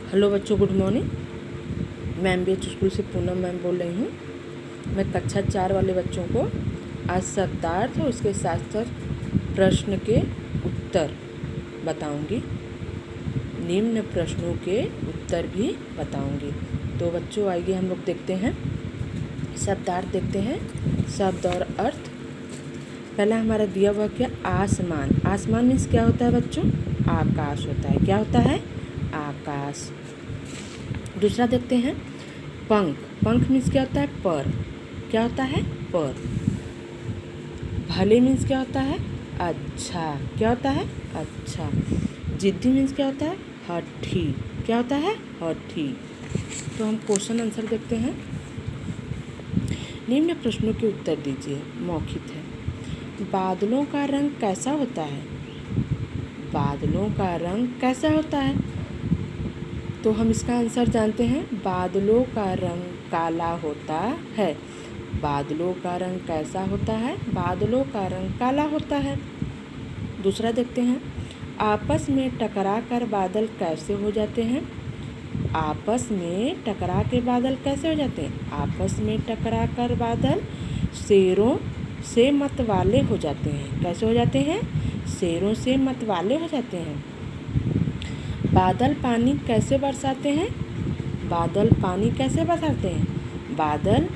Hello बच्चों, good morning. मैं MBH school से पूनम मैम बोल रही हूँ। मैं कक्षा 4 वाले बच्चों को आज शब्दार्थ और उसके साथ साथ प्रश्न के उत्तर बताऊंगी। निम्न प्रश्नों के उत्तर भी बताऊंगी। तो बच्चों आइए हम लोग देखते हैं, शब्दार्थ देखते हैं, शब्द और अर्थ। पहला हमारा दिया हुआ क्या, आसमान। आसमान मीन्स क्या होता है बच्चों? आकाश होता है। क्या होता है? आकाश। दूसरा देखते हैं, पंख। पंख मीन्स क्या होता है? पर। क्या होता है? पर। भले मीन्स क्या होता है? अच्छा। क्या होता है? अच्छा। जिद्दी मीन्स क्या होता है? हठी। क्या होता है? हठी। तो हम क्वेश्चन आंसर देखते हैं। निम्न प्रश्नों के उत्तर दीजिए। मौखिक है। बादलों का रंग कैसा होता है? बादलों का रंग कैसा होता है? तो हम इसका आंसर जानते हैं। बादलों का रंग काला होता है। बादलों का रंग कैसा होता है? बादलों का रंग काला होता है। दूसरा देखते हैं, आपस में टकरा कर बादल कैसे हो जाते हैं? आपस में टकरा के बादल कैसे हो जाते हैं? आपस में टकरा कर बादल शेरों से मत वाले हो जाते हैं। कैसे हो जाते हैं? शेरों से मत वाले हो जाते हैं। बादल पानी कैसे बरसाते हैं? बादल पानी कैसे बरसाते हैं? बादल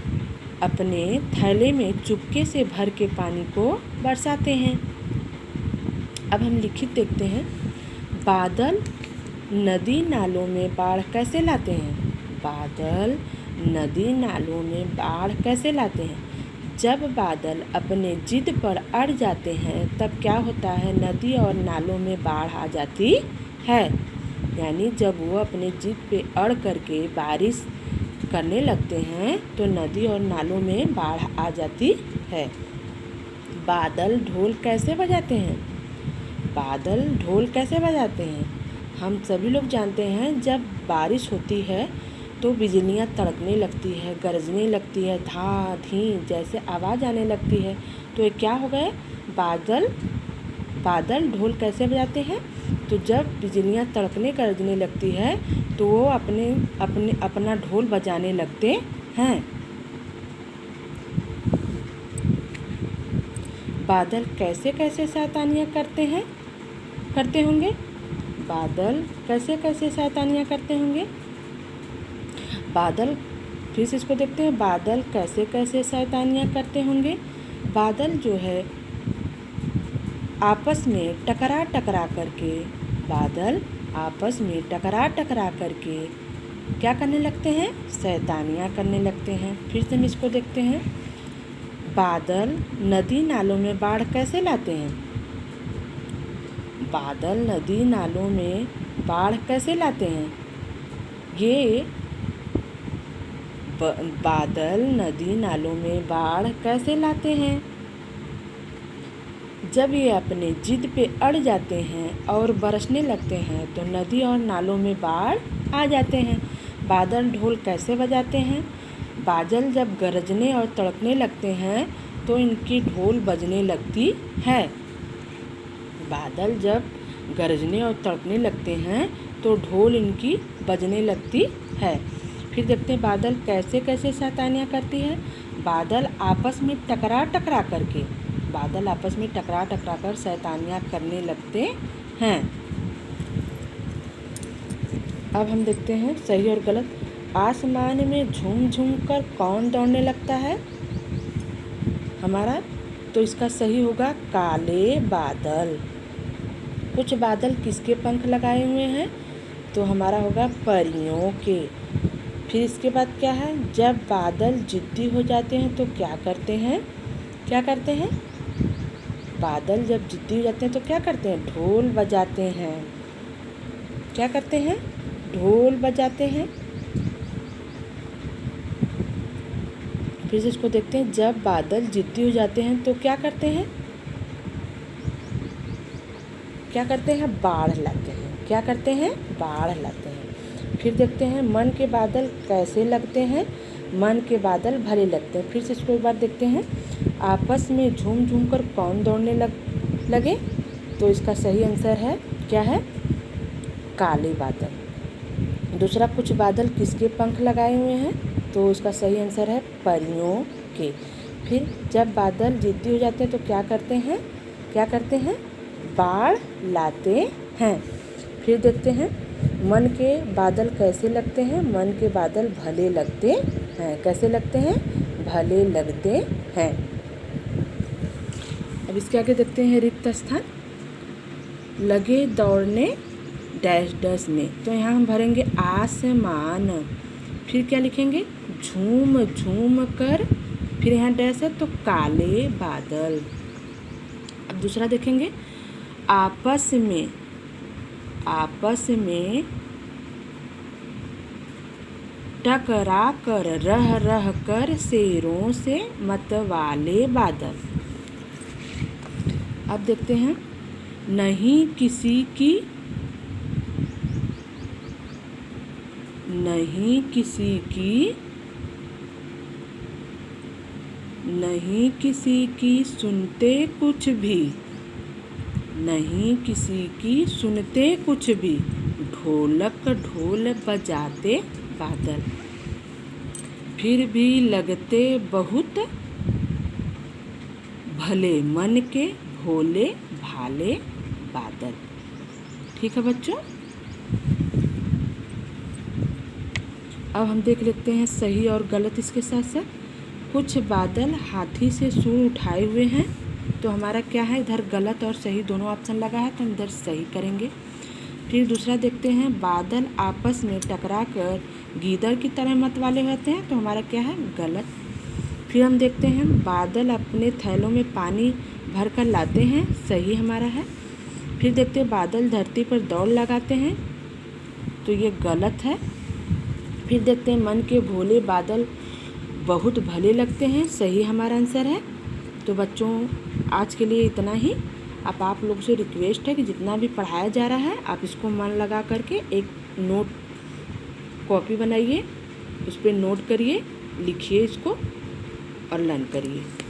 अपने थैले में चुपके से भर के पानी को बरसाते हैं। अब हम लिखित देखते हैं। बादल नदी नालों में बाढ़ कैसे लाते हैं? बादल नदी नालों में बाढ़ कैसे लाते हैं? जब बादल अपने जिद पर अड़ जाते हैं तब क्या होता है? नदी और नालों में बाढ़ आ जाती है। यानी जब वो अपने जिद पे अड़ करके बारिश करने लगते हैं तो नदी और नालों में बाढ़ आ जाती है। बादल ढोल कैसे बजाते हैं? बादल ढोल कैसे बजाते हैं? हम सभी लोग जानते हैं, जब बारिश होती है तो बिजलियाँ तड़कने लगती है, गरजने लगती है, धा धी जैसे आवाज़ आने लगती है। तो ये क्या हो गए? बादल ढोल कैसे बजाते हैं? तो जब बिजलियाँ तड़कने गरजने लगती है तो वो अपना ढोल बजाने लगते हैं। बादल कैसे कैसे शैतानियाँ करते होंगे? बादल कैसे कैसे शैतानियाँ करते होंगे? बादल, फिर से इसको देखते हैं। बादल कैसे कैसे शैतानियाँ करते होंगे? बादल जो है आपस में टकरा टकरा करके, बादल आपस में टकरा टकरा करके क्या करने लगते हैं? शैतानियाँ करने लगते हैं। फिर से हम इसको देखते हैं। बादल नदी नालों में बाढ़ कैसे लाते हैं? बादल नदी नालों में बाढ़ कैसे लाते हैं? ये बादल नदी नालों में बाढ़ कैसे लाते हैं? जब ये अपने जिद पे अड़ जाते हैं और बरसने लगते हैं तो नदी और नालों में बाढ़ आ जाते हैं। बादल ढोल कैसे बजाते हैं? बादल जब गरजने और तड़कने लगते हैं तो इनकी ढोल बजने लगती है। बादल जब गरजने और तड़कने लगते हैं तो ढोल इनकी बजने लगती है। फिर देखते हैं, बादल कैसे कैसे शैतानियाँ करती है? बादल आपस में टकरा टकरा करके, बादल आपस में टकरा टकरा कर शैतानियाँ करने लगते हैं। अब हम देखते हैं सही और गलत। आसमान में झूम झूम कर कौन दौड़ने लगता है हमारा? तो इसका सही होगा काले बादल। कुछ बादल किसके पंख लगाए हुए हैं? तो हमारा होगा परियों के। फिर इसके बाद क्या है? जब बादल जिद्दी हो जाते हैं तो क्या करते हैं? क्या करते हैं? बादल जब जिद्दी हो जाते हैं तो क्या करते हैं? ढोल बजाते हैं। क्या करते हैं? ढोल बजाते हैं। फिर से इसको देखते हैं। जब बादल जिद्दी हो जाते हैं तो क्या करते हैं? क्या करते हैं? बाढ़ लाते हैं। क्या करते हैं? बाढ़ लाते हैं। फिर देखते हैं, मन के बादल कैसे लगते हैं? मन के बादल भले लगते हैं। फिर से इसको एक बार देखते हैं। आपस में झूम झूम कर कौन दौड़ने लगे? तो इसका सही आंसर है क्या है? काले बादल। दूसरा, कुछ बादल किसके पंख लगाए हुए हैं? तो उसका सही आंसर है परियों के। फिर जब बादल जिद्दी हो जाते हैं तो क्या करते हैं? बाढ़ लाते हैं। फिर देखते हैं, मन के बादल कैसे लगते हैं? मन के बादल भले लगते हैं। कैसे लगते हैं? भले लगते हैं। अब इसके आगे देखते हैं रिक्त स्थान। लगे दौड़ने डैश डैश में, तो यहाँ हम भरेंगे आसमान। फिर क्या लिखेंगे? झूम झूम कर, फिर यहाँ डैश है तो काले बादल। अब दूसरा देखेंगे, आपस में टकरा कर रह कर शेरों से मतवाले बादल। अब देखते हैं, नहीं किसी की सुनते कुछ भी, ढोलक ढोल बजाते बादल। फिर भी लगते बहुत भले, मन के भोले भाले बादल। ठीक है बच्चों, अब हम देख लेते हैं सही और गलत इसके साथ साथ। कुछ बादल हाथी से सूंड उठाए हुए हैं, तो हमारा क्या है? इधर गलत और सही दोनों ऑप्शन लगा है, तो हम इधर सही करेंगे। फिर दूसरा देखते हैं, बादल आपस में टकरा कर गीदड़ की तरह मत वाले होते हैं, तो हमारा क्या है? गलत। फिर हम देखते हैं, बादल अपने थैलों में पानी भर कर लाते हैं, सही हमारा है। फिर देखते हैं, बादल धरती पर दौड़ लगाते हैं, तो ये गलत है। फिर देखते हैं, मन के भोले बादल बहुत भले लगते हैं, सही हमारा आंसर है। तो बच्चों आज के लिए इतना ही। अब आप लोग से रिक्वेस्ट है कि जितना भी पढ़ाया जा रहा है आप इसको मन लगा करके एक नोट कॉपी बनाइए, उस पर नोट करिए, लिखिए इसको और लर्न करिए।